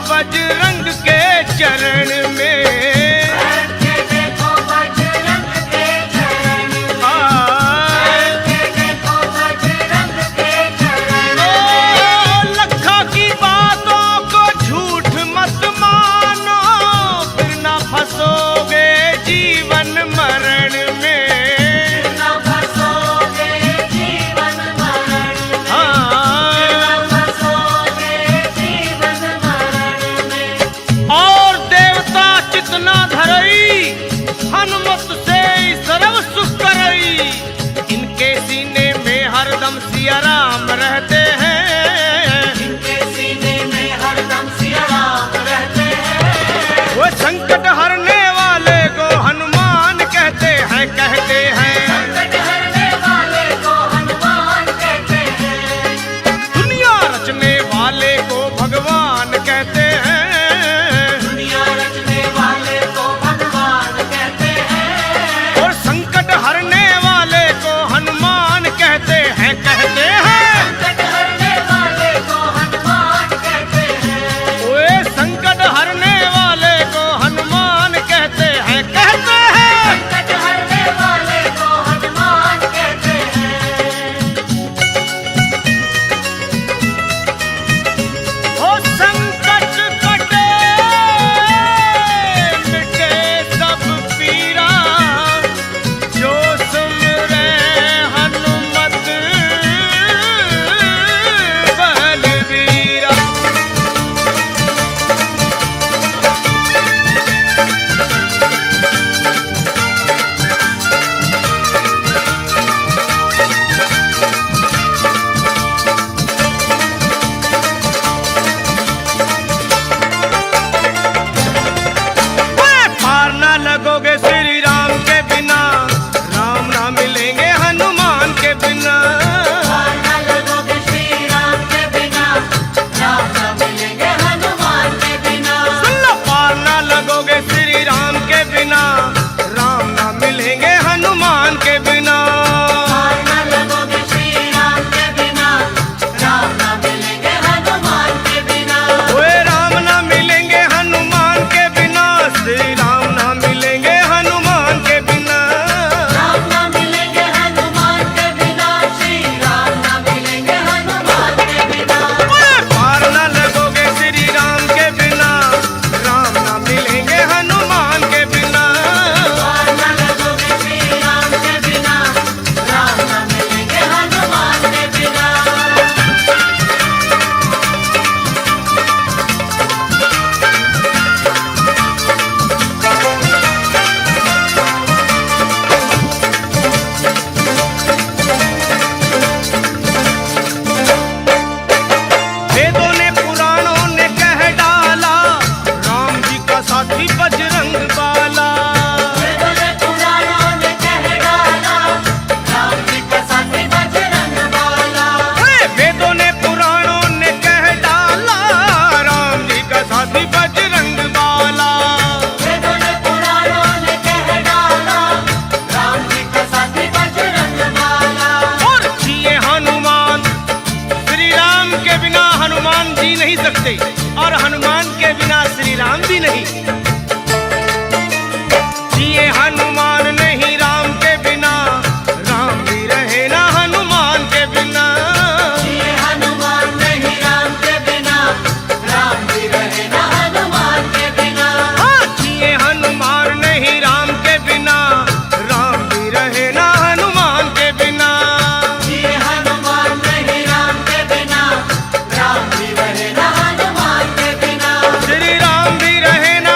बजरंग के चरण में, बैठ के देखो बजरंग के चरण में, बैठ के देखो बजरंग के चरण में। लखा की बातों को झूठ मत मानो, फिर ना फंसोगे जीवन मरण में, फिर ना फंसोगे जीवन मरण में, हाँ। फिर ना फंसोगे जीवन मरण में। और देवता चितना धरई, हनुमत से सर्व सुख करई, इनके सीने में हरदम सिया राम रहते हैं, इनके सीने में हरदम सिया राम रहते हैं। वो संकट हरने वाले को हनुमान कहते हैं, कहते हैं। संकट हरने वाले को हनुमान कहते हैं, दुनिया रचने वाले को भगवान कहते हैं, दुनिया रचने वाले को भगवान कहते हैं। और संकट हरने वाले को हनुमान कहते हैं, कहते हैं। संकट हरने वाले को हनुमान कहते हैं, वे संकट हरने वाले को हनुमान कहते हैं, कहते हैं। संकट हरने वाले को हनुमान कहते हैं। ओ संकट कटे मिटे सब पीरा, जो सुमरे हनुमत बलवीरा। पार ना लगोगे श्री राम के बिना, राम ना मिलेंगे हनुमान के बिना। पार न लगोगे श्री राम के बिना, राम न मिलेंगे हनुमान के बिना। सुन लो, पार ना लगोगे श्री राम के बिना, राम ना मिलेंगे हनुमान के बिना। पार न लगोगे श्री राम के बिना, राम न मिलेंगे हनुमान के बिना। वे राम ना मिलेंगे हनुमान के बिना, श्री राम ना मिलेंगे हनुमान के बिना। राम न मिलेंगे हनुमान के बिना, श्री राम न मिलेंगे हनुमान के बिना। पार ना लगोगे श्री राम के बिना, राम ना मिलेंगे हनुमान के बिना। पार न लगोगे श्री राम के बिना, राम न मिलेंगे हनुमान के बिना। वेदों ने पुराणों ने कह डाला, राम जी का साथी बजरंग बाला। वेदों ने पुराणों ने कह डाला, राम जी का साथी बजरंग बाला। वेदों ने पुराणों ने कह डाला, राम जी का साथी बजरंग बाला। वेदों ने पुराणों ने कह डाला, राम जी का साथी बजरंग बाला। और जिए हनुमान, श्री राम के बिना हनुमान जी नहीं सकते, और हनुमान के बिना श्री राम भी नहीं। जिए हनुमान नहीं राम के बिना, राम भी रहे ना हनुमान के बिना। ये हनुमान नहीं राम के बिना, राम भी रहे ना हनुमान के बिना। हाँ, जिए हनुमान नहीं राम के बिना, राम भी रहे ना हनुमान के बिना। ये हनुमान नहीं राम के बिना, राम भी रहे ना हनुमान के बिना। श्री राम भी रहे ना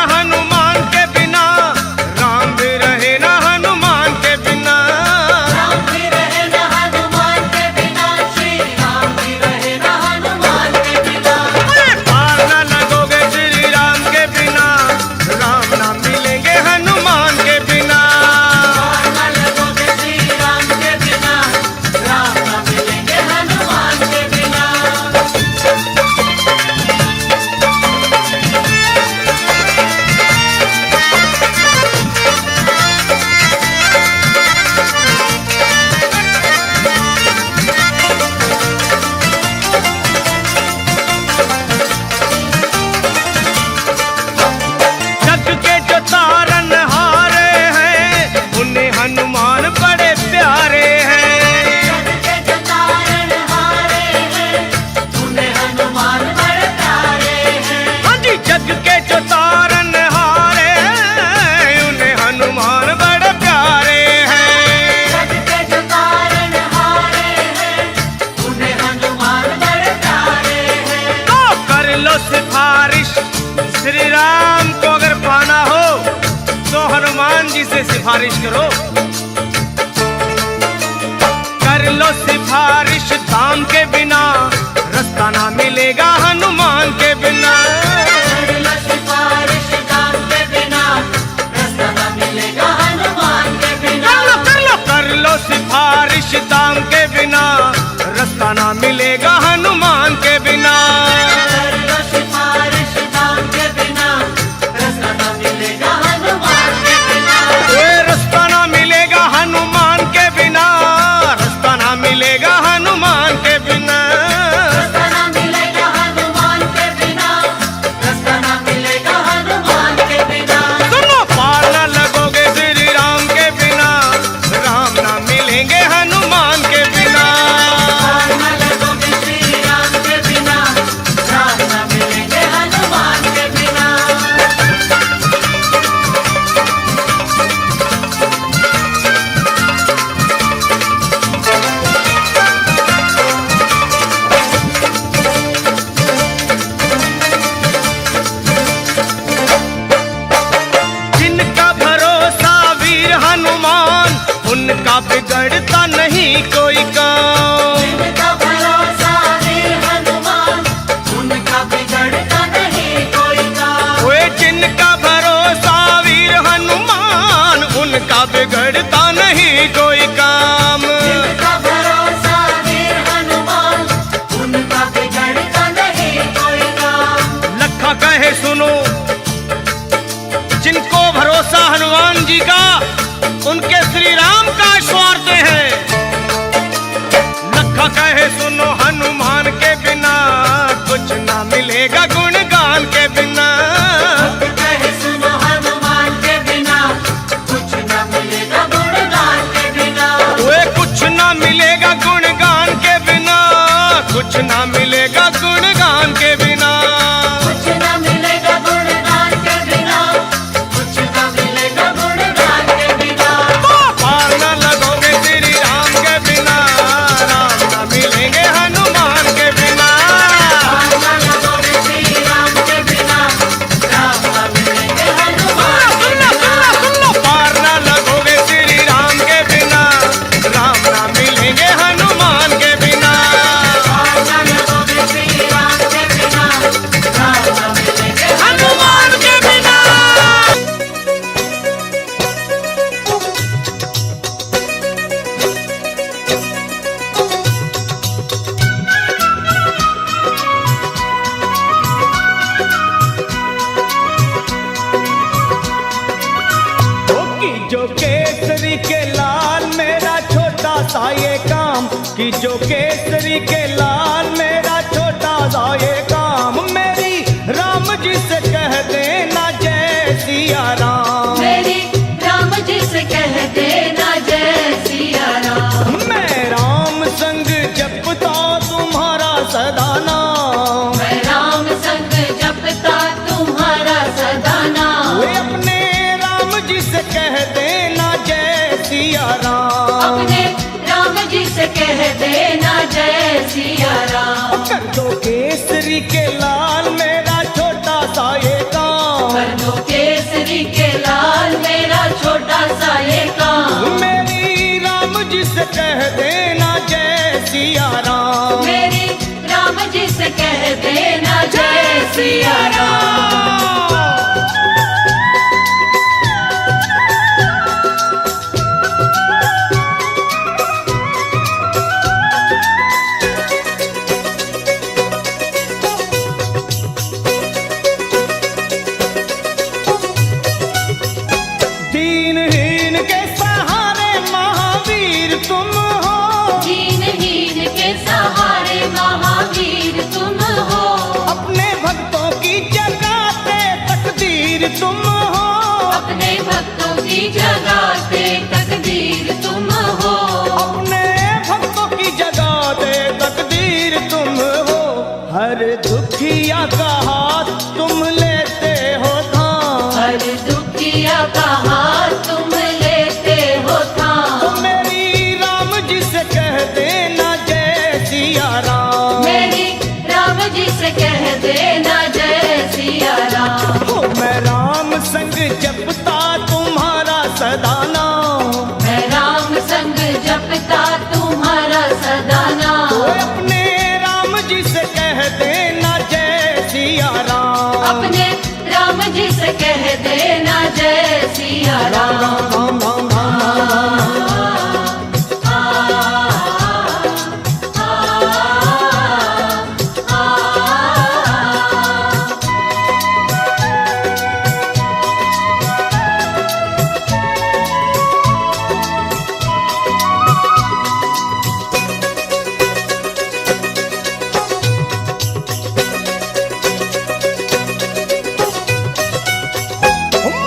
सिफारिश श्री राम को अगर पाना हो तो हनुमान जी से सिफारिश करो। कर लो सिफारिश दाम के बिना, रास्ता ना मिलेगा हनुमान के बिना। कर लो सिफारिश दाम के बिना, रास्ता न मिलेगा हनुमान के बिना। कर लो सिफारिश दाम के बिना, रास्ता ना मिलेगा हनुमान के बिना। कर लो सिफारिश दाम के बिना, रास्ता न मिलेगा हनुमान के बिना। रास्ता ना मिलेगा हनुमान के बिना, रास्ता ना मिलेगा हनुमान के बिना। रास्ता न मिलेगा हनुमान के बिना, रास्ता न मिलेगा हनुमान के बिना। सुनो पार ना लगोगे श्री राम के बिना, राम ना मिलेंगे हनुमान के बिना। पार न लगोगे श्री राम के बिना, राम न मिलेंगे हनुमान के बिना। जिनका भरोसा वीर हनुमान, उनका बिगड़ता नहीं कोई काम। जिनका भरोसा वीर हनुमान, उनका बिगड़ता नहीं कोई काम। ओए जिनका भरोसा वीर हनुमान, उनका बिगड़ता नहीं कोई काम। जिनका भरोसा वीर हनुमान, उनका बिगड़ता नहीं कोई काम। लखा कहे सुनो, जिनको भरोसा हनुमान जी का, उनके श्री राम का स्वार्थ है। लखा कहे सुनो हनुमान के बिना, कुछ ना मिलेगा गुणगान के बिना। कहे सुनो हनुमान के बिना, कुछ न मिलेगा गुणगान के बिना। वे कुछ ना मिलेगा गुणगान के बिना, कुछ ना मिलेगा गुणगान के बिना। कुछ न मिलेगा गुणगान के बिना, कुछ न मिलेगा गुणगान के बिना। पार ना लगोगे श्री राम के बिना, राम ना मिलेंगे हनुमान के बिना। पार न लगोगे श्री राम के बिना, राम न मिलेंगे हनुमान के बिना। पार ना लगोगे श्री राम के बिना, राम ना मिलेंगे हनुमान के बिना। पार न लगोगे श्री राम के बिना, राम न मिलेंगे हनुमान के बिना। कि जो केसरी के लाल मेरा छोटा सा ये काम, कि जो केसरी के लाल मेरा छोटा सा ये काम, मेरी राम जी से कह देना जय सिया राम। मेरी राम जी से कह देना जय सिया राम। मैं राम संग जपता तुम्हारा सदा नाम। मैं राम संग जपता तुम्हारा सदा नाम। वे अपने राम जी से कह देना जय सिया राम। अपने राम जी से कह देना जय सिया राम। कर दो केसरी के लाल मेरा छोटा सा ये काम। कर दो केसरी के लाल मेरा छोटा सा ये काम। मेरी राम जी से कह देना जय सिया राम। मेरी राम जी से कह देना जय सिया राम। दीनहीन के सहारे महावीर तुम हो। दीनहीन के सहारे महावीर तुम हो। अपने भक्तों की जगाते तकदीर तुम हो। अपने भक्तों की जगाते तकदीर तुम हो। अपने भक्तों की जगाते तकदीर तुम हो। हर दुखिया का हाथ तुम लेते हो थाम। हर दुखिया का हाथ तुम लेते हो थाम। तो मेरी राम जी से कह देना जय सिया राम। मेरी राम जी से कह देना जय सिया जी से कह देना जय सिया राम राम। राम राम राम राम राम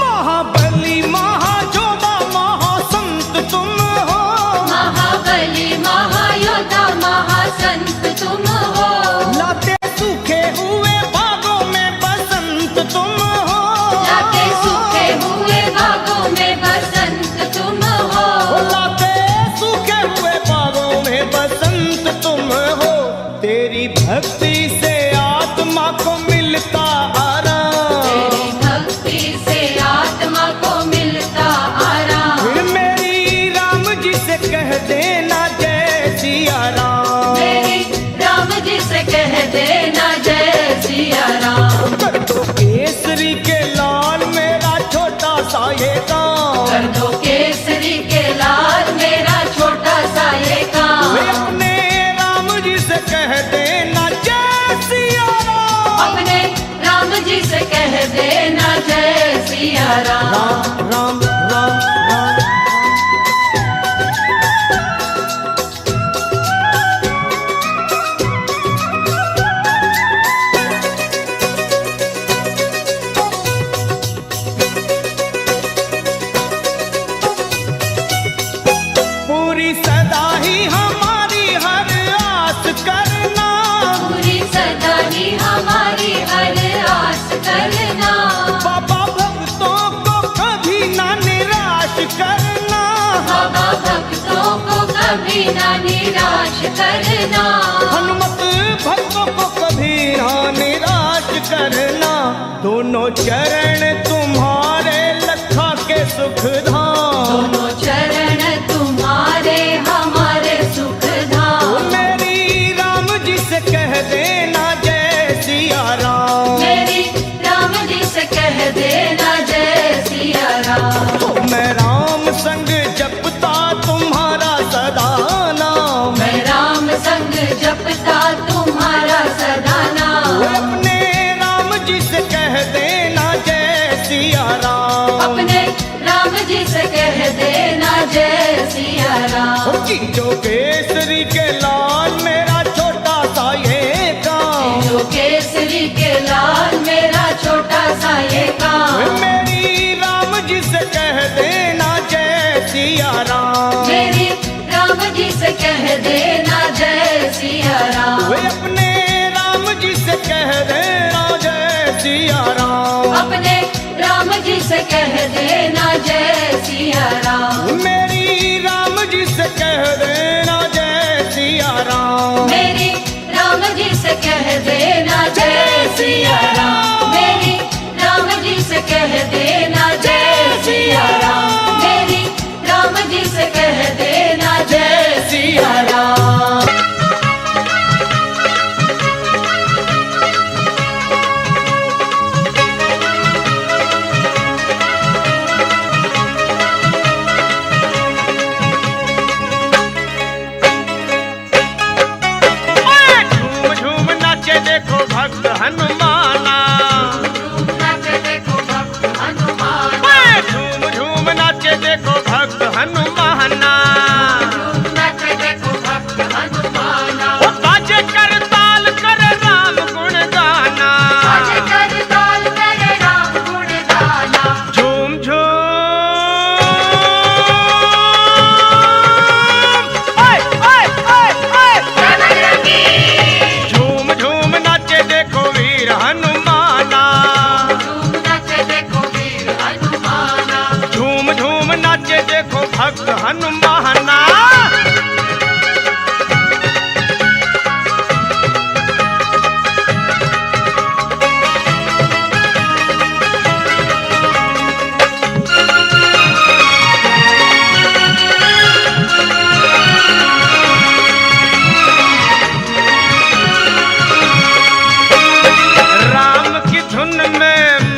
महाबली महाजोधा महासंत तुम हो, महाबली महायोद्धा महासंत तुम हो, लाते सूखे हुए बागों में बसंत तुम हो, लाते सूखे हुए बागों में बसंत तुम हो, लाते सूखे हुए बागों में बसंत तुम हो। तेरी भक्ति से आत्मा को मिलता आराम, तेरी भक्ति से आत्मा को मिलता आराम। फिर मेरी राम जी से कह देना जय सिया राम। मेरी राम जी से कह देना जय सिया राम। कर दो केसरी के लाल मेरा छोटा सा ये काम, कर दो केसरी के लाल मेरा छोटा सा ये काम। वे अपने राम जी से कह देना जय सिया राम। अपने राम जी से कह देना जय सिया राम। राम राम राम राम पूरी सदा ही हमारी हर आस करना, पूरी सदा ही हमारी हर आस करना। बाबा भक्तों को कभी ना निराश करना, बाबा भक्तों को कभी ना निराश करना। हनुमत भक्तों को कभी ना निराश करना। दोनों चरण तुम्हारे लखा के सुख धाम, दोनों चरण तुम्हारे हमारे सुख धाम। मेरी राम जी से कह देना जय सिया राम। मेरी राम जी से कह देना जय सिया राम। तो मैं राम संग जपता तुम्हारा सदा नाम, मैं राम संग जपता तुम्हारा सदा नाम। अपने राम जी से कह देना जय सिया राम। अपने राम जी से कह देना जय सिया राम। कि जो केसरी के लाल मेरा छोटा सा ये काम, जो केसरी के लाल मेरा छोटा सा ये काम। मेरी राम जी से कह देना जय सिया राम। मेरी राम जी से कह देना जय सिया राम। वे अपने राम जी से कह देना जय सिया राम। अपने राम जी से कह देना जय सिया राम। मेरी राम जी से कह देना जय सिया राम। मेरी राम जी से कह देना जय सिया राम। मेरी राम जी से कह देना जय सिया राम। मेरी राम जी से कह देना जय सिया राम।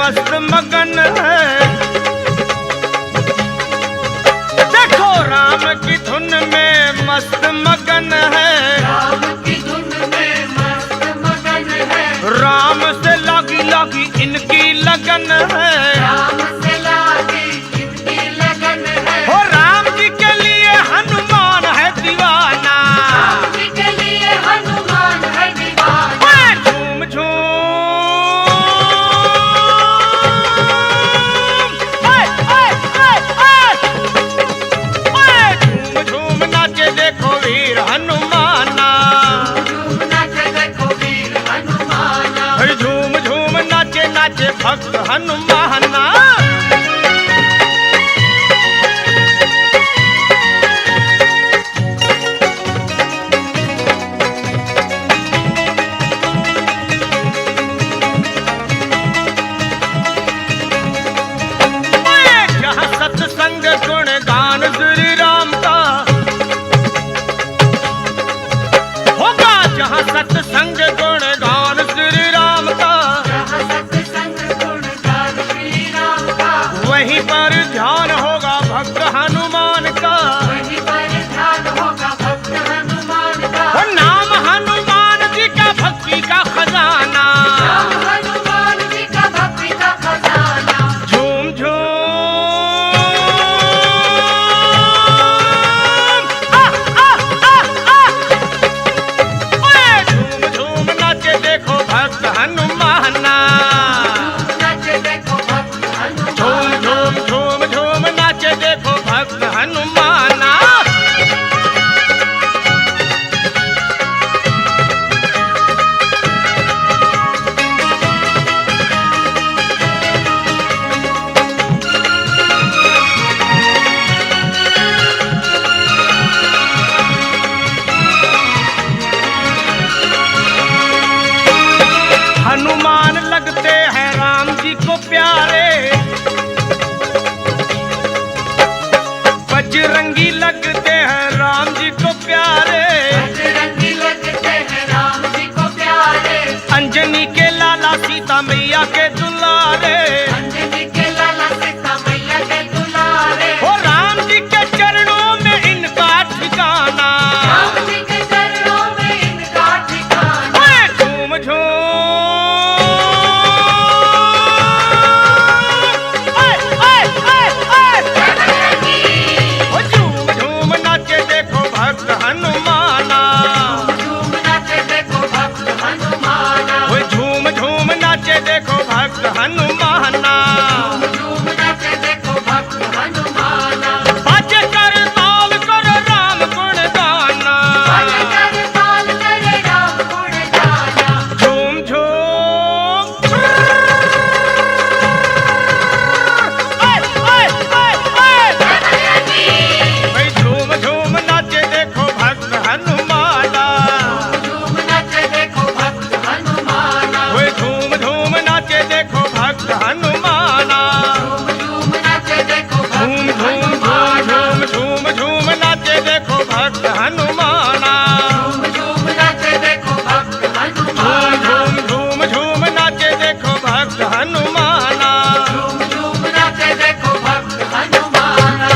मस्त मगन है। देखो राम की धुन में मस्त मगन है, राम की धुन में मस्त मगन है, राम से लागी लागी इनकी लगन है। राम से लागी इनकी लगन है, हो राम जी के लिए हनुमान है दीवाना, राम जी के लिए हनुमान है दीवाना। ओए झूम झूम, ओए ओए ओए ओए, झूम झूम नाचे देखो वीर हनुमाना, झूम नाचे देखो वीर हनुमाना, अरे झूम झूम नाचे नाचे भक्त हनुमाना। जहाँ सत्संग गुण गान श्री राम का होगा, जहाँ सत्संग गुण गान श्री राम का, जहाँ सत्संग गुण गान श्री राम का, वहीं पर ध्यान होगा भक्त हनुमान का। वहीं पर ध्यान होगा भक्त हनुमान का। वो नाम हनुमान जी का भक्ति का खजाना, राम हनुमान जी का भक्ति का खजाना। झूम झूम, ओए झूम झूम नाचे देखो भक्त हनुमाना, झूम नाचे देखो भक्त झूम हनुमान। झूम झूम झूम नाचे देखो भक्त हनुमाना। हनुमान लगते हैं राम जी को प्यारे, बजरंगी लगते हैं राम जी को प्यारे, बजरंगी लगते हैं राम जी को प्यारे, अंजनी के लाला सीता मैया के दुलारे। अंजनी के लाला सीता मैया के दुलारे। हो राम जी के चरणों में इनका ठिकाना, राम जी के चरणों में इनका ठिकाना। ओए झूम झूम, ओए ओए ओए ओए, ओ झूम झूम नाचे देखो भक्त हनुमाना, झूम नाचे देखो भक्त हनुमाना। ओए झूम झूम नाचे देखो भक्त हनुमाना। झूम नाचे देखो भक्त हनुमाना। बाजे कर ताल करो राम गुण गाना, भले कर ताल करे राम गुण गाना। झूम झूम, ओए ओए ओए ओए, भाई झूम झूम नाचे देखो भक्त हनुमाना, झूम नाचे देखो भक्त हनुमाना। ओए झूम झूम नाचे देखो भक्त हनुमाना। झूम नाचे देखो झूम भक्त झूम झूम हनुमाना। झूम झूम झूम नाचे देखो भक्त हनुमाना, झूम नाचे देखो भक्त झूम हनुमाना। झूम झूम झूम नाचे देखो भक्त हनुमाना। झूम नाचे देखो भक्त हनुमाना।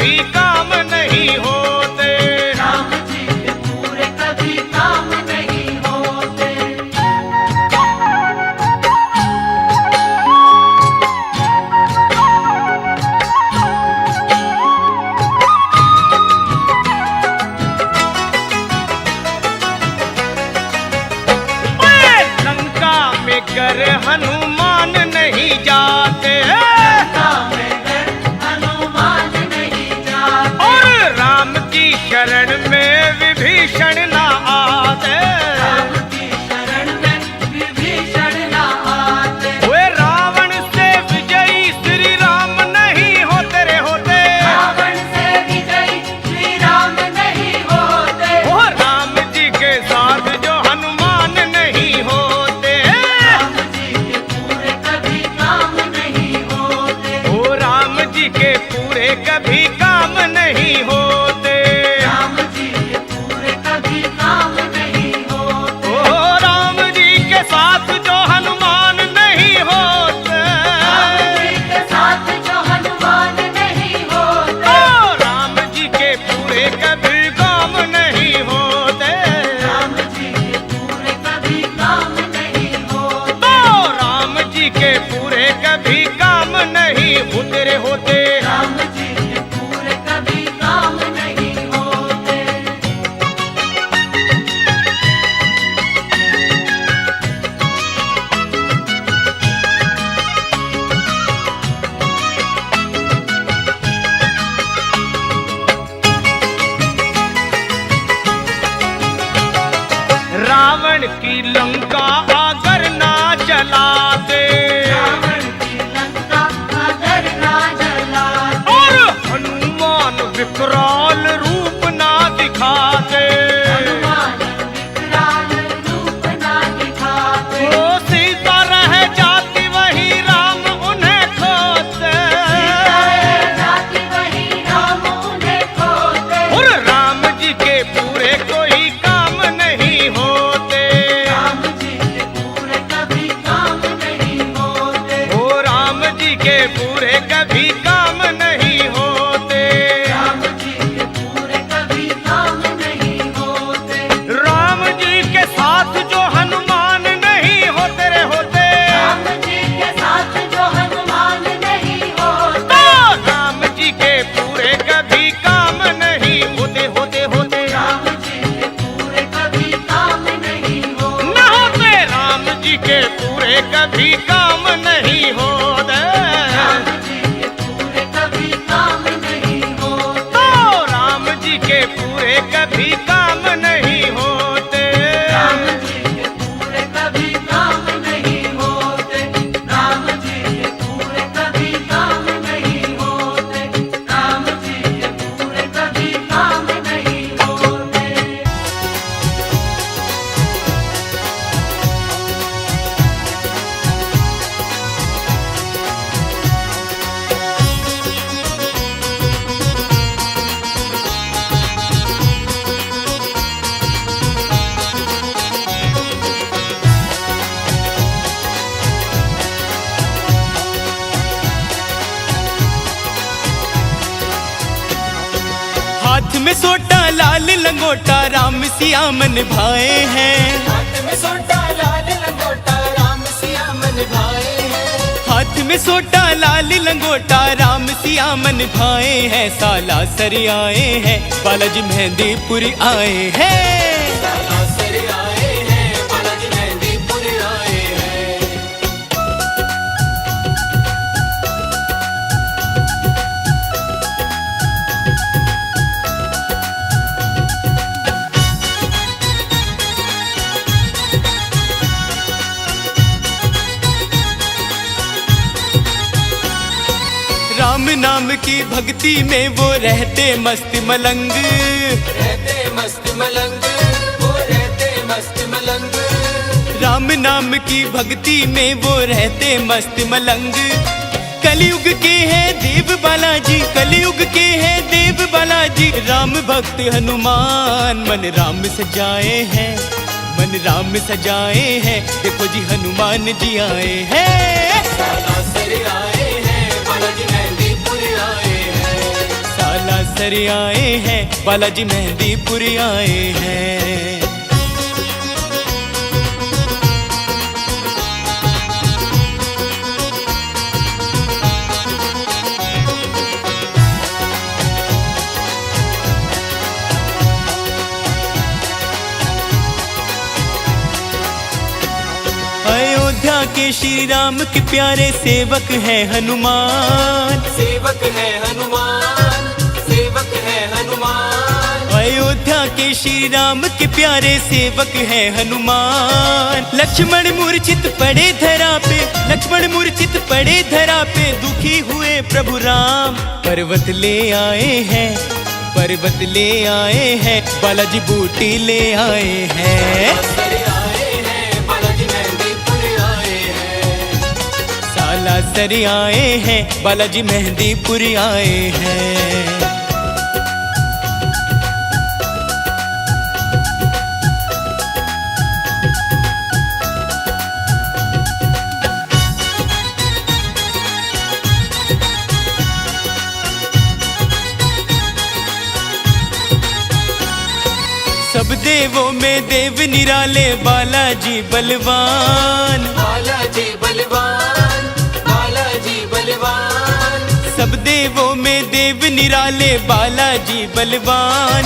कभी काम नहीं होते। राम जी के पूरे कभी काम नहीं होते। लंका में गर हनुमान नहीं जाते, हनुमान नहीं जाते। और राम की शरण में विभीषण ना आते। राम की शरण में विभीषण ना आते। वे रावण से विजयी श्री राम नहीं होते रे होते। रावण से विजयी श्री राम नहीं होते। वो राम जी के साथ जो हनुमान नहीं होते। राम जी के पूरे कभी काम नहीं होते। वो राम जी के पूरे कभी काम नहीं होते। राम जी के पूरे कभी काम नहीं होते। ओ राम जी के साथ जो हनुमान नहीं होते। राम जी के साथ जो हनुमान नहीं होते। ओ राम जी के पूरे कभी काम नहीं होते। राम जी के पूरे कभी काम नहीं होते। तो राम जी के पूरे कभी काम नहीं होते रे होते। राम जी के पूरे कभी काम नहीं होते। रावण की लंका अगर ना जलाते। रावण की लंका अगर ना जलाते। और हनुमान विकराल रूप ना दिखाते। हनुमान विकराल रूप ना दिखाते। वो सीता रह जाती वही राम उन्हें खोते। सीता रह जाती वही राम उन्हें खोते। और राम जी के पूरे कोई काम नहीं होते। राम जी के पूरे कभी काम नहीं होते। ओ राम जी के पूरे कभी काम नहीं होते। राम जी के पूरे कभी काम नहीं होते। राम जी के साथ जो हनुमान नहीं होते रे होते। राम जी के साथ जो हनुमान नहीं होते। तो राम जी के पूरे कभी काम नहीं होते होते होते। राम जी के पूरे कभी काम नहीं होते। न होते राम जी के पूरे कभी काम नहीं होते। राम जी के पूरे कभी काम नहीं होते। तो राम जी के पूरे कभी काम नहीं होते। राम जी के पूरे कभी काम नहीं होते। राम जी के पूरे कभी काम नहीं होते। राम जी के पूरे कभी काम नहीं होते। हाथ में सोटा लाल लंगोटा राम सिया मन भाए हैं। हाथ में सोटा लाल लंगोटा राम सिया मन भाए हैं। हाथ में सोटा लाल लंगोटा राम सिया मन भाए हैं। साला सर आए हैं बालाजी मेहंदीपुर आए हैं। सालासर आए हैं, बालाजी मेहंदीपुर आए हैं। राम नाम की भक्ति में वो रहते मस्त मलंग। रहते मस्त मलंग, वो रहते मस्त मलंग। राम नाम की भक्ति में वो रहते मस्त मलंग। कलयुग के हैं देव बालाजी, कलयुग के हैं देव बालाजी। राम भक्त हनुमान मन राम सजाए हैं, मन राम सजाए हैं। देखो जी हनुमान जी आए हैं। सालासर आए हैं, बालाजी मेहंदीपुर आए हैं। साला सालासर आए हैं, बालाजी मेहंदीपुर आए हैं। अयोध्या के श्री राम के प्यारे सेवक है हनुमान, सेवक है हनुमान, सेवक है हनुमान। अयोध्या के श्री राम के प्यारे सेवक है हनुमान। लक्ष्मण मूर्छित पड़े धरा पे, लक्ष्मण मूर्छित पड़े धरा पे, दुखी हुए प्रभु राम। पर्वत ले आए हैं, पर्वत ले आए हैं, बालाजी बूटी ले आए हैं। सालासर आए हैं, बालाजी मेहंदीपुर आए हैं। सब देवों में देव निराले, बालाजी बलवान, बालाजी बलवान, बालाजी बलवान। सब देवों में देव निराले, बालाजी बलवान।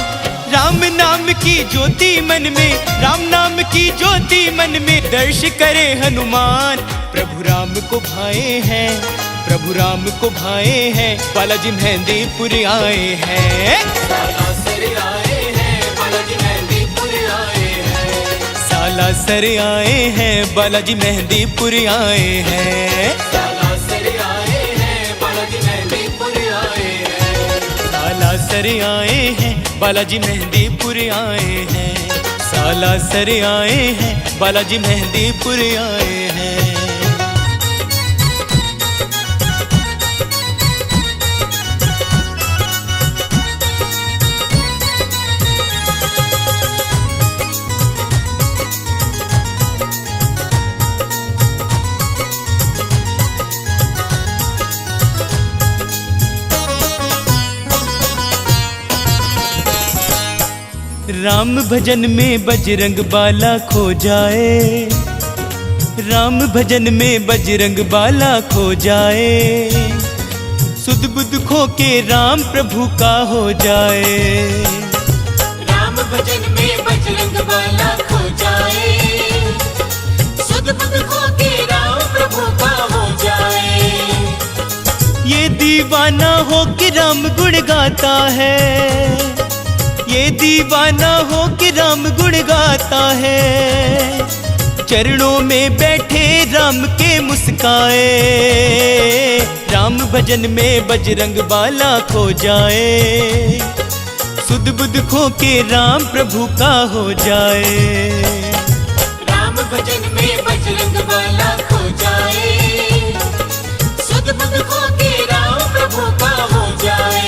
राम नाम की ज्योति मन में, राम नाम की ज्योति मन में, दर्श करे हनुमान। प्रभु राम को भाए हैं, प्रभु राम को भाए हैं, बालाजी मेहंदीपुर आए हैं। सालासर आए हैं, बालाजी मेहंदीपुर आए हैं। सालासर आए हैं, बालाजी मेहंदीपुर आए हैं। सालासर आए हैं, बालाजी मेहंदीपुर आए हैं। सालासर आए हैं, बालाजी मेहंदीपुर आए हैं। सालासर आए हैं, बालाजी मेहंदीपुर आए हैं। राम भजन में बजरंग बाला खो जाए, राम भजन में बजरंग बाला खो जाए। सुध बुध खो के राम प्रभु का हो जाए। राम भजन में बजरंग बाला खो जाए, सुध बुध खो के राम प्रभु का हो जाए। ये दीवाना हो के राम गुण गाता है, ये दीवाना हो के राम गुण गाता है। चरणों में बैठे राम के मुस्काए, राम भजन में बजरंग बाला खो जाए। सुध बुध खो के राम प्रभु का हो जाए। राम भजन में बजरंग बाला खो जाए, सुध बुध खो के राम प्रभु का हो जाए।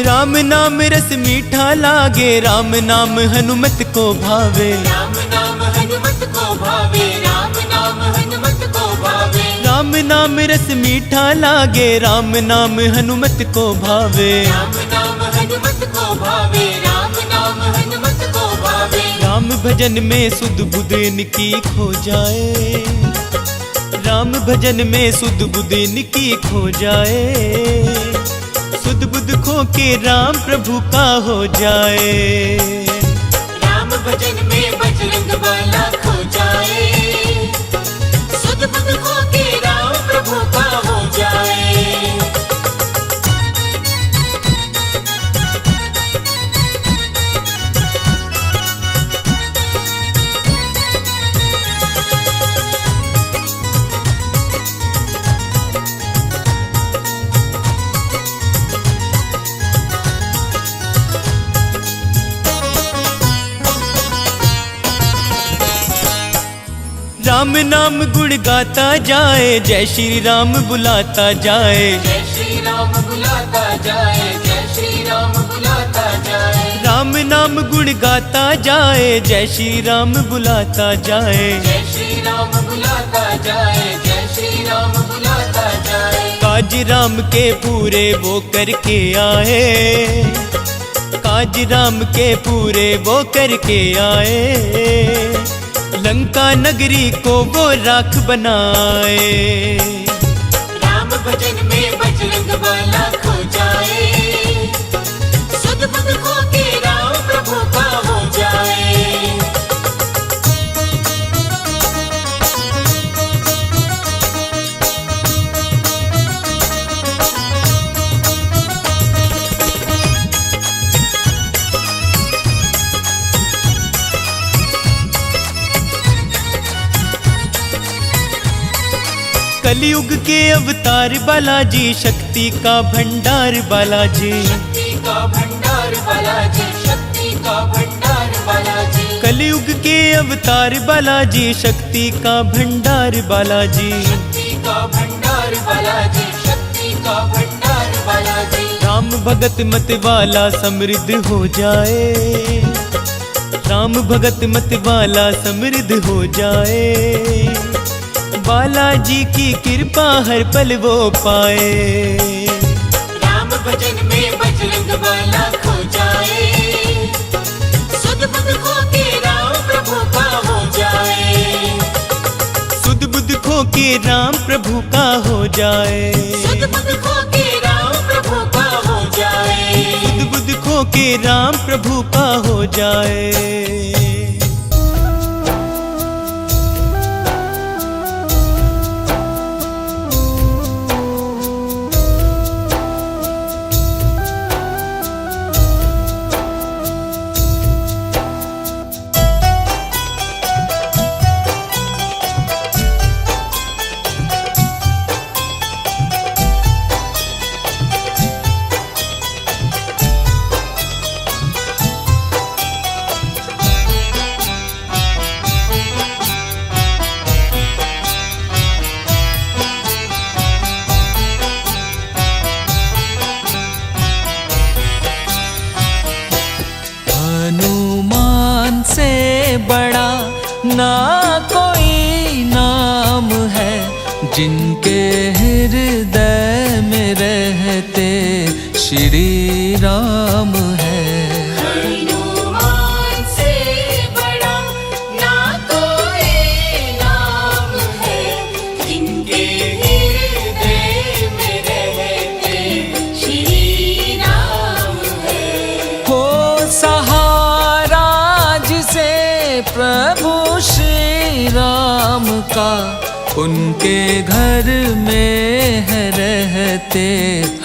राम नाम रस मीठा लागे, राम नाम हनुमत को भावे। राम नाम हनुमत को भावे, राम नाम हनुमत को भावे। राम नाम रस मीठा लागे, राम नाम हनुमत को भावे। राम नाम हनुमत को भावे, राम नाम हनुमत को भावे। राम भजन में सुध बुध इनकी खो जाए, राम भजन में सुध बुध इनकी खो जाए। सुध बुध खो के राम प्रभु का हो जाए। राम भजन में बजरंग बाला खो जाए, सुध बुध खो के राम प्रभु का हो जाए। राम नाम गुण गाता जाए, जय श्री राम बुलाता जाए। जय श्री राम बुलाता जाए, जय श्री राम बुलाता जाए। राम नाम गुण गाता जाए, जय श्री राम बुलाता जाए। जय श्री राम बुलाता जाए, जय श्री राम बुलाता जाए। काज राम के पूरे वो करके आए, काज राम के पूरे वो करके आए। लंका नगरी को वो राख बनाए। राम भजन में बजरंग बाला खो जाए, सुध बुध खो के राम प्रभु का हो जाए। कलयुग के अवतार बालाजी, शक्ति का भंडार बालाजी। शक्ति का भंडार बालाजी, शक्ति का भंडार बालाजी। कलयुग के अवतार बालाजी, शक्ति का भंडार बालाजी। शक्ति का भंडार बालाजी, शक्ति का भंडार बालाजी। राम भगत मत वाला समृद्ध हो जाए, राम भगत मत वाला समृद्ध हो जाए। बालाजी की कृपा हर पल वो पाए। राम भजन में बजरंग बाला खो जाए, सुध बुध खो के राम प्रभु का हो जाए। सुध बुध खो के राम प्रभु का हो जाए। सुध बुध खो के राम प्रभु का हो जाए। सुध बुध खो के राम प्रभु का हो जाए। हनुमान से बड़ा ना कोई नाम है, जिनके हृदय में रहते श्री राम है। हनुमान से बड़ा ना कोई नाम है, जिनके हृदय में रहते श्री राम है। हो सहारा जिसे प्रभु श्री राम का, उनके घर में है रहते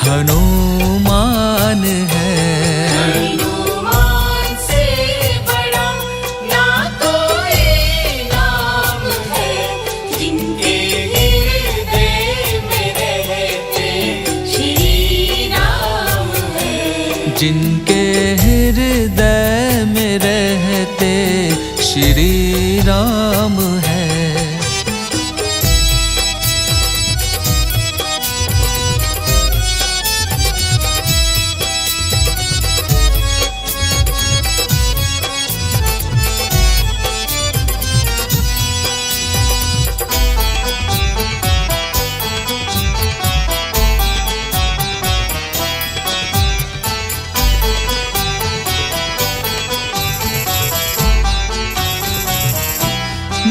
हनुमान है। हनुमान से बड़ा ना कोई नाम है, जिनके हृदय में रहते श्री राम है। जिनके हृदय में रहते श्री राम है।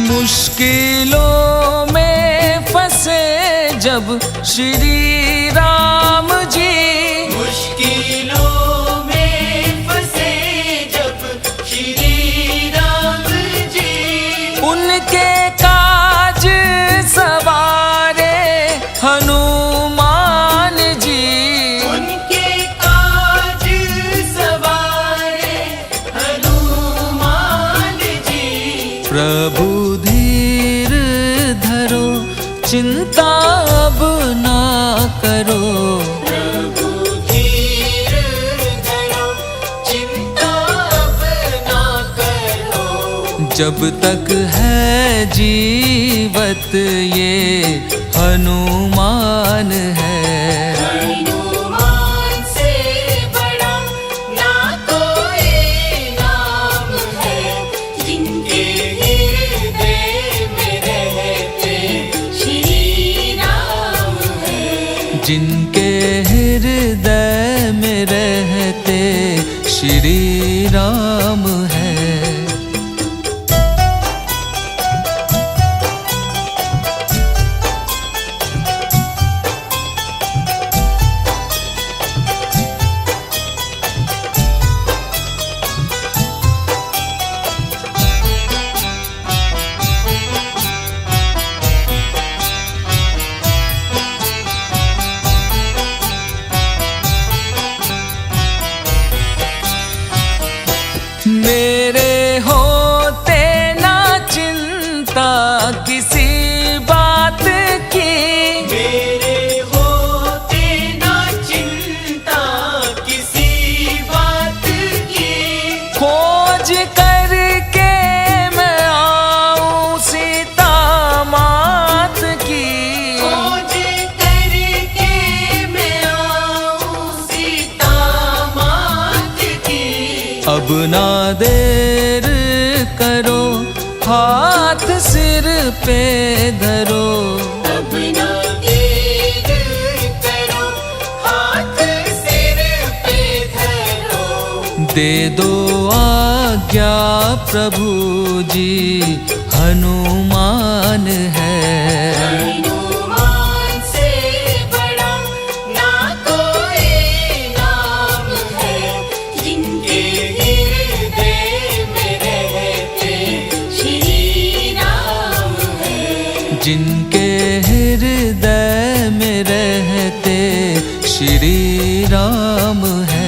मुश्किलों में फंसे जब श्री राम जी, मुश्किलों में फंसे जब श्री राम जी, उनके काज सवारे हनुमान जी। उनके काज सवारे हनुमान जी। प्रभु धीर धरो, चिंता अब ना करो। प्रभु धीर धरो, चिंता अब ना करो। जब तक है जीवत ये हनुमान है। हनुमान से बड़ा ना कोई नाम है, जिनके हृदय में रहते श्री राम है। जिनके हृदय में रहते श्री राम है। मेरे होते ना चिंता किसी बात की, मेरे होते ना चिंता किसी बात की। खोज करके मैं आऊं सीता मात की। खोज करके मैं आऊं सीता मात की। अब ना देर करो, हाथ सिर पे धरो। अब ना देर करो, हाथ सिर पे धरो। दे दो आज्ञा प्रभु जी, हनुमान है। हनुमान से बड़ा ना कोई नाम है, जिनके हृदय में रहते श्री राम है। जिनके हृदय में रहते श्री राम है।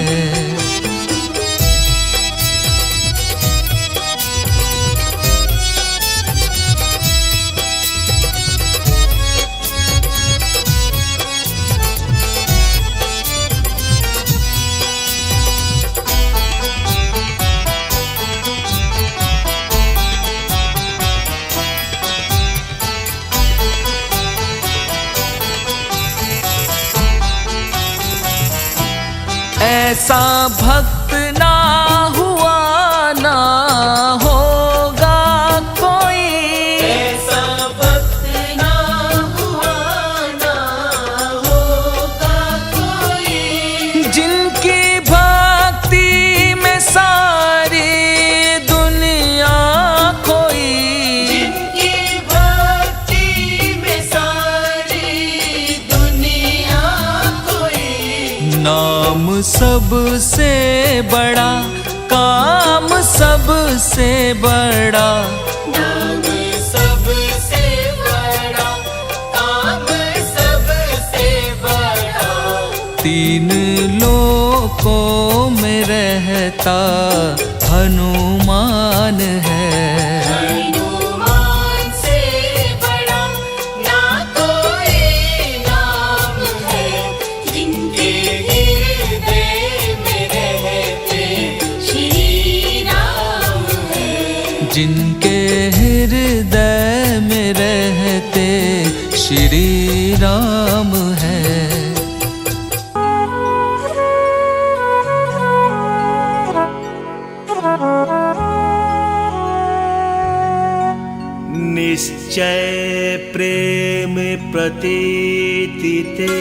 ऐसा भक्त ना हुआ ना होगा कोई। ऐसा भक्त ना हुआ ना होगा कोई। जिनकी भक्ति में सारी दुनिया खोई। जिनकी भक्ति में सारी दुनिया कोई। नाम सबसे बड़ा, काम सबसे बड़ा। नाम सबसे बड़ा, काम सबसे बड़ा। तीन लोकों में रहता हनुमान है। हनुमान से बड़ा ना कोई नाम है, जिनके हृदय में रहते श्री राम है। जिनके हृदय में रहते श्री राम है। निश्चय प्रेम प्रतीति ते,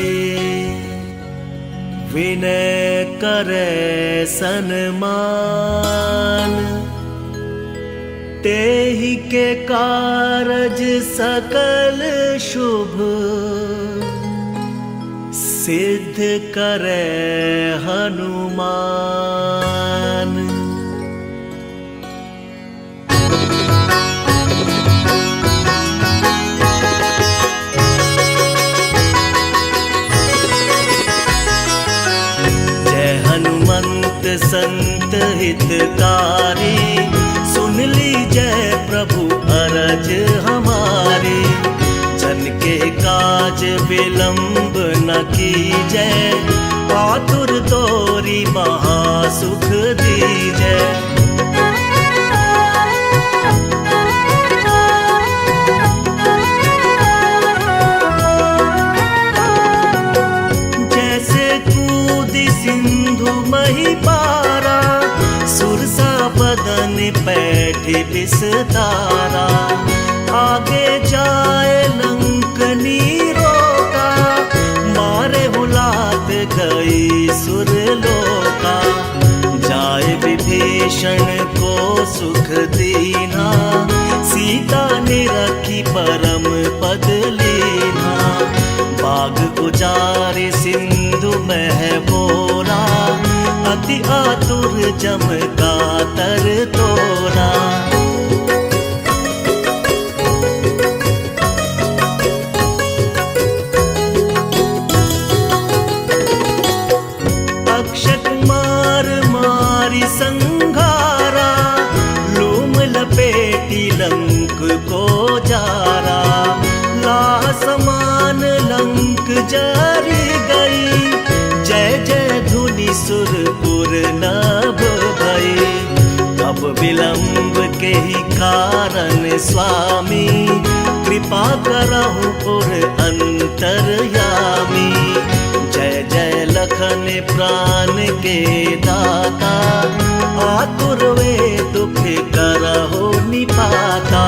विनय करे सन्मान। तेहि के कारज सकल शुभ, सिद्ध करे हनुमान। संत हितकारी, सुन लीजय प्रभु अरज हमारी। जन के काज विलंब न कीजय, आतुर तोरी महासुख दीजय। विस्तारा। आगे जाए लंकनी रोका, मारे हुलात गई सुरलोका। जाए विभीषण को सुख दीना, सीता ने रखी परम पद लीना। बाग गुजारे सिंधु में बोरा, अति आतुर जम का तर तोरा। अक्षय कुमार मारी संघारा, लूम लपेटी लंक को जारा। लाह समान लंक जरी गई, जय जय धुनि सुरपुर नभ भई। अब विलंब के ही कारण स्वामी, कृपा करहु पुर अंतरयामी। जय जय लखन प्राण के दाता, आतुर वे दुख करहु निपाता।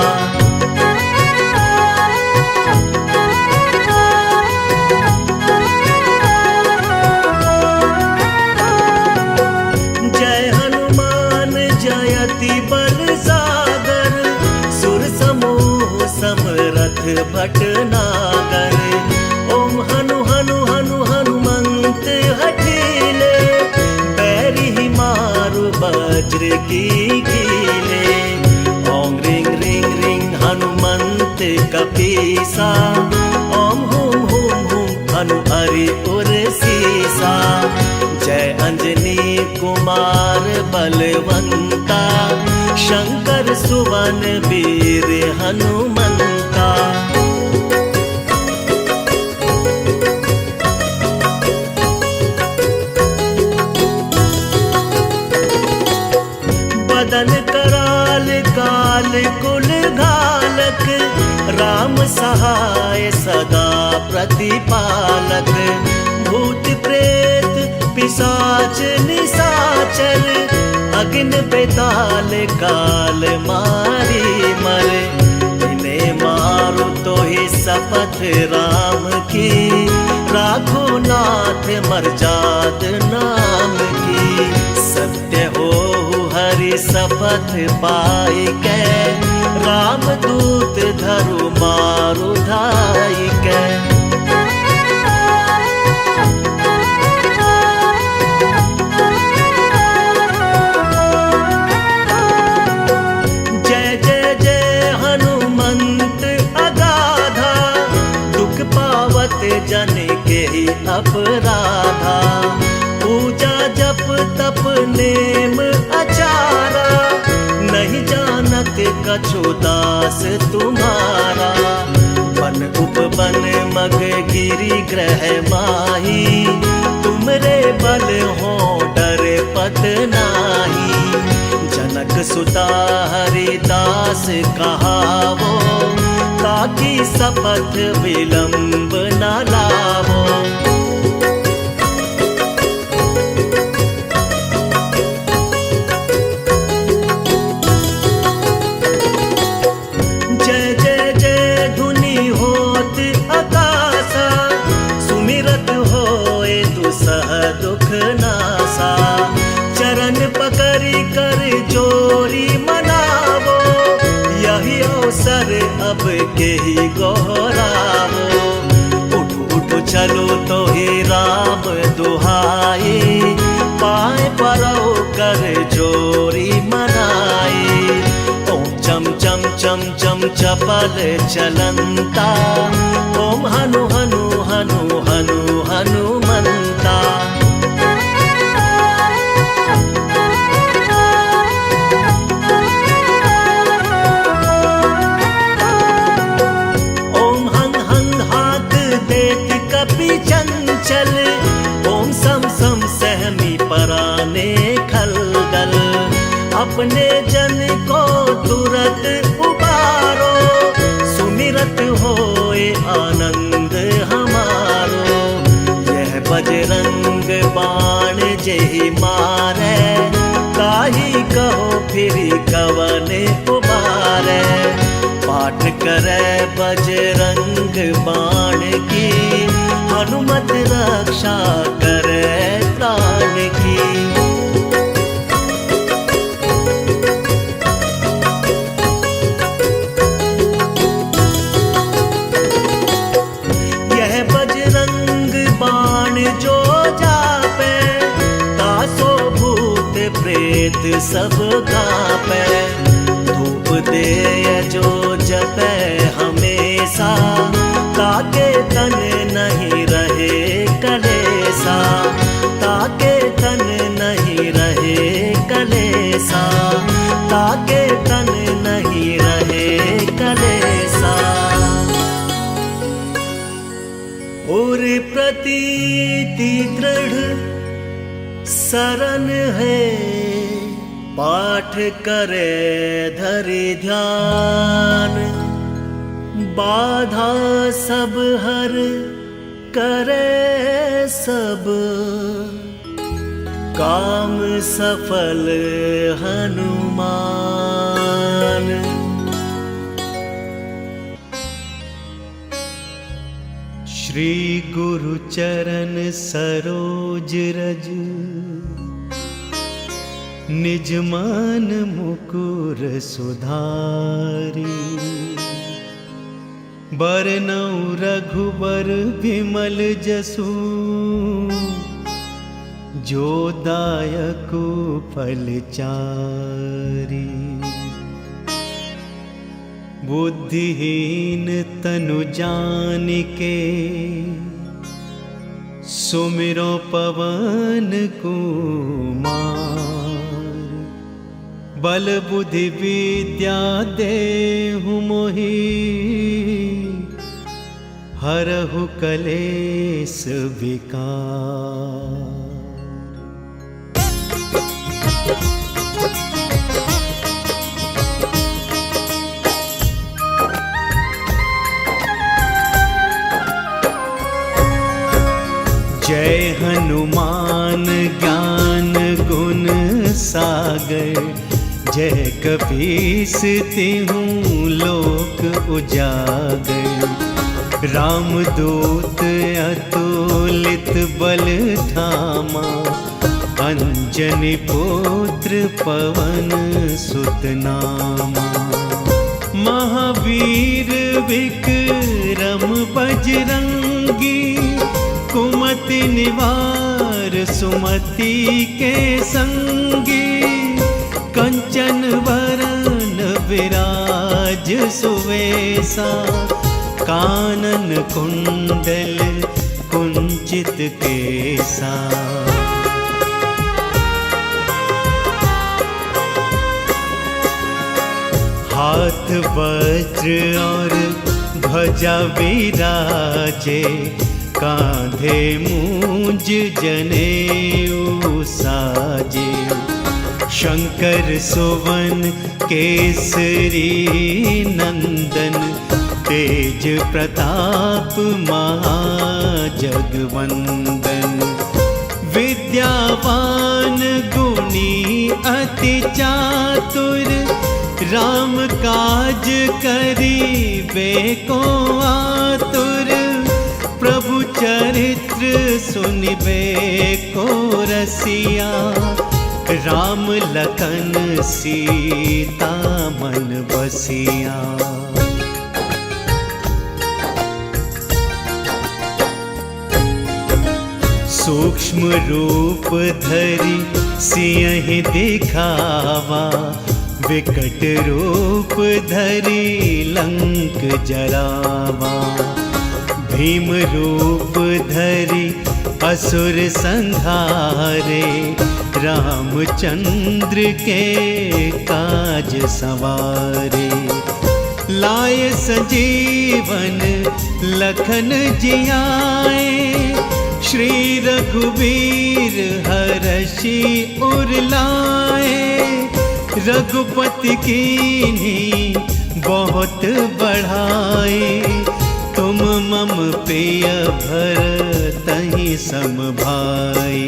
जय हनुमान जयति बल सागर, सुर समूह समरथ भटनागर। ओम हनु हनु हनु हनुमंत हठीले, पैरी ही मारु वज्र की कीले। ओम रिंग रिंग रिंग हनुमंत कपीसा, ओम हुम हुम हुम हनु हरि उर सीसा। जय अंजनी कुमार बलवंता, शंकर सुवन वीर हनुमंता। बदन कराल काल कुल घालक, राम सहाय सदा प्रतिपालक। भूत प्रेत पिशाच निशाचर, अग्नि बेताल काल मारी मर। इन्हें मारो तो ही शपथ राम की, राखो नाथ मर्जाद नाम की। सत्य हो हरि शपथ पाई के, राम दूत धरु मारु धाई के। जय जय जय हनुमंत अगाधा, दुख पावत जन के ही अपराधा। पूजा जप तप नेम अचारा, नहीं जानत कछु दास तुम्हारा। वन उपवन मग गिरि ग्रह माही, तुमरे बल हो डर पत नाही। जनक सुता हरिदास कहावो, ताकि शपथ विलंब न लावो। जय जय जय धुनि होत आकाशा, सुमिरत होए दुसह दुख नासा। चरण पकड़ी कर जोरी मनावो, यही अवसर अब के ही गोहरावो। उठो उठो चलो तो ही राम दुहाई, पाए परो कर जोरी मनाई। ओम चम चम चम चम चपल चलंता, ओम हनु हनु हनु हनु हनुमंता। ओम हंग हंग हाथ देख कपि चंचल, ओम सम सम सहमी पराने खलदल। अपने जन को तुरत उबारो, सुमिरत होए आनंद हमारो। यह बजरंग बाण जेहि मारै, ताहि कहो फिर कवन उबारै। करे, पाठ करे बजरंग बाण की, हनुमत रक्षा करे प्राण की। यह बजरंग बाण जो जापे, तासो भूत प्रेत सब कापे। धूप दे जो जपे हमेशा, ताके तन नहीं रहे कलेसा, ताके तन नहीं रहे कलेसा, ताके तन नहीं रहे कलेसा। और प्रतीति दृढ़ शरण है, पाठ करे धरि ध्यान। बाधा सब हर करे सब, काम सफल हनुमान। श्री गुरु चरण सरोज रज, निज मन मुकुर सुधारी। बरनउँ रघुबर बिमल जसु, जो दायक फलचारी। बुद्धिहीन तनु जानिके, सुमिरो पवन कुमार। बल बुद्धि विद्या देहु मोहि, हरहु कलेस विकार। जय हनुमान ज्ञान गुण सागर, जय कपीस तिहुँ लोक उजागर। रामदूत अतुलित बल धामा, अंजनी पुत्र पवन सुत नामा। महावीर विक्रम बजरंगी, कुमति निवार सुमति के संगी। कंचन वरन विराज सुवेसा, कानन कुंडल कुंचित केसा। हाथ वज्र और ध्वजा विराजे, कांधे मूंज जनेऊ साजे। शंकर सुवन केसरी नंदन, तेज प्रताप महाजगवंदन। विद्यावान गुणी अति चातुर, राम काज करिबे को आतुर। प्रभु चरित्र सुनिबे को रसिया, राम लखन सीता मन बसिया। सूक्ष्म रूप धरि सियहि दिखावा, विकट रूप धरि लंक जरावा। भीम रूप धरि असुर संहारे, रामचंद्र के काज सवारे। लाए संजीवन लखन जियाए, श्री रघुवीर हरषि उर लाए। रघुपति कीन्ही बहुत बढ़ाए, तुम मम प्रिय भरतहि सम भाई।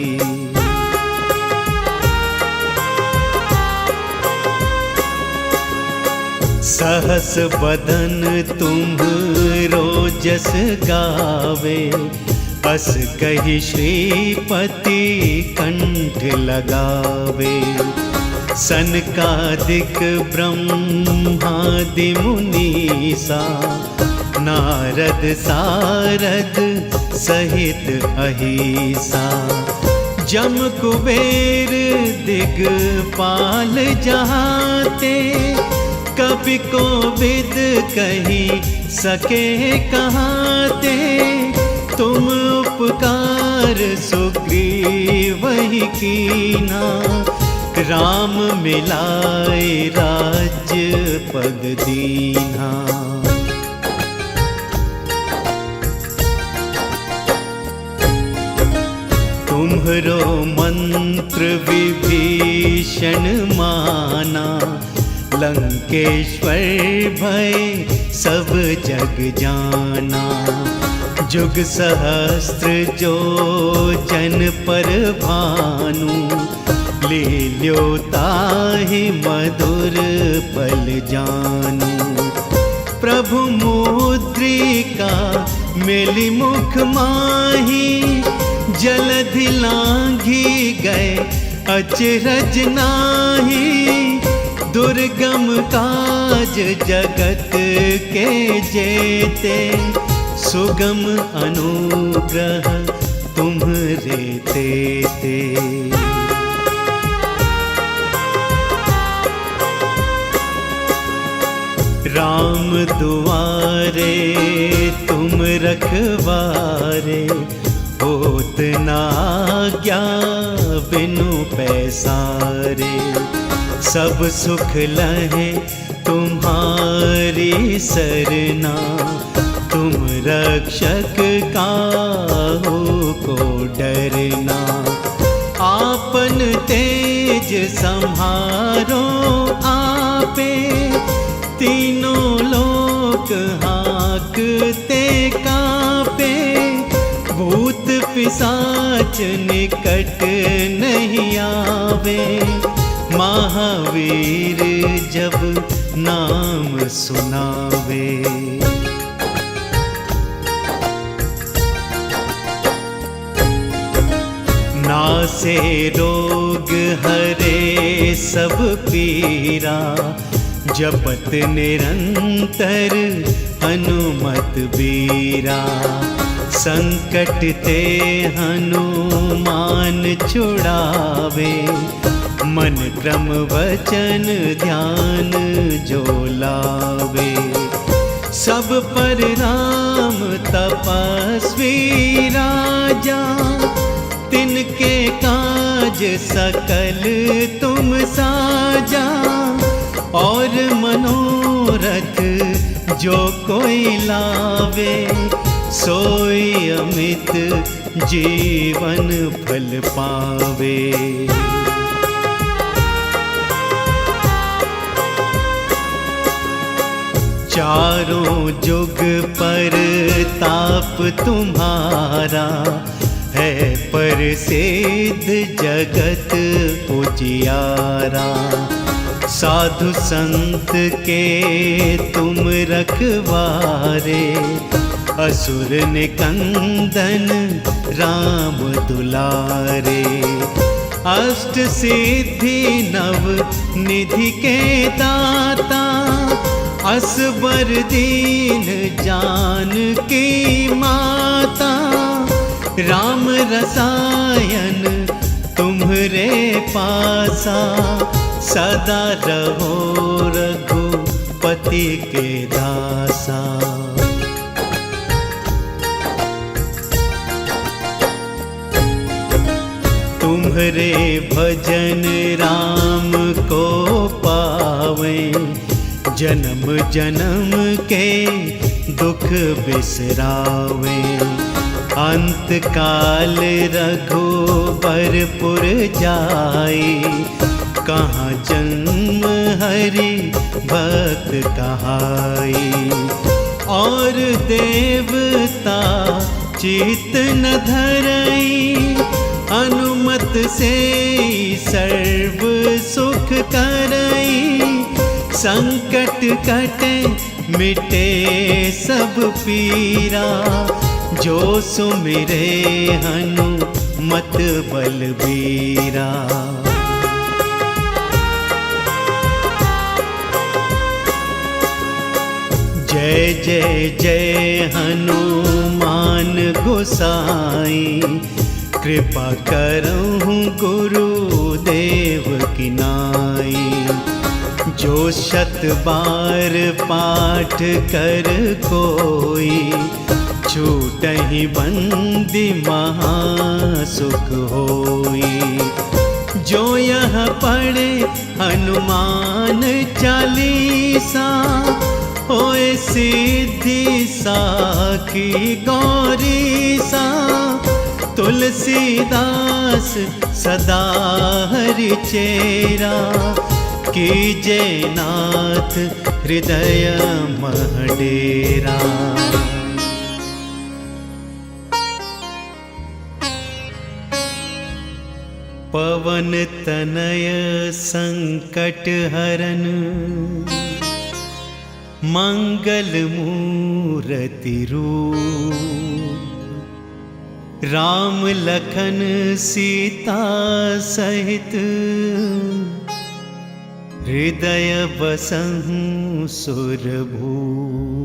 सहस बदन तुम्हरो जस गावे, अस कही श्रीपति कंठ लगावे। सनकादिक ब्रह्मादि मुनीसा, नारद सारद सहित अहिसा। जम कुबेर दिगपाल जहाते, कवि को विद कही सके कहाते। तुम उपकार सुग्रीव ही कीना, राम मिलाए राज्य पद दीना। तुम्हरो मंत्र विभीषण माना, लंकेश्वर भय सब जग जाना। जुग सहस्त्र जो जन पर भानु, लील्यो ताहि मधुर पल जानू। प्रभु मुद्रिका मिली मुख माही, जलधि लांघी गए अचरज नाही। दुर्गम काज जगत के जेते, सुगम अनुग्रह तुम्हरे तेते। राम दुआरे तुम रखवारे, होत न आज्ञा बिनु पैसारे। सब सुख लहे तुम्हारी सरना, तुम रक्षक काहू को डरना। आपन तेज सम्हारो आपे, तीनों लोक हाँकते कापे। भूत पिशाच निकट नहीं आवे, महावीर जब नाम सुनावे। नासे रोग हरे सब पीरा, जपत निरंतर हनुमत बीरा। संकट ते हनुमान छुड़ावे, मन क्रम वचन ध्यान जो लावे। सब पर राम तपस्वी राजा, तिनके काज सकल तुम साजा। और मनोरथ जो कोई लावे, सोई अमित जीवन फल पावे। चारों जुग पर ताप तुम्हारा, है प्रसिद्ध जगत उजियारा। साधु संत के तुम रखवारे, असुर निकंदन राम दुलारे। अष्ट सिद्धि नव निधि के दाता, असबर दीन जानकी माता। राम रसायन तुम्हरे पासा, सदा रहो रघुपति के दासा। तुम्हरे भजन राम को पावे, जन्म जन्म के दुख बिसरावे। अंत काल रघुबरपुर जाई, कहाँ जन्म हरि भक्त कहाई। और देवता चित न धरई, अनुमत से सर्व सुख करई। संकट कटे मिटे सब पीरा, जो सुमिरे हनुमत बलबीरा। जय जय जय हनुमान गोसाई, कृपा करहूँ गुरुदेव की नाई। जो शत बार पाठ कर कोई, छूटहि बंदी महासुख होई। जो यह पढ़े हनुमान चालीसा, होए सिद्धि साखी गौरीसा। तुलसीदास सदा हरि चेरा, कीजे नाथ हृदय मह डेरा। पवन तनय संकट हरन, मंगल मूरति रूप। राम लखन सीता सहित, हृदय बसहु सुरभूप।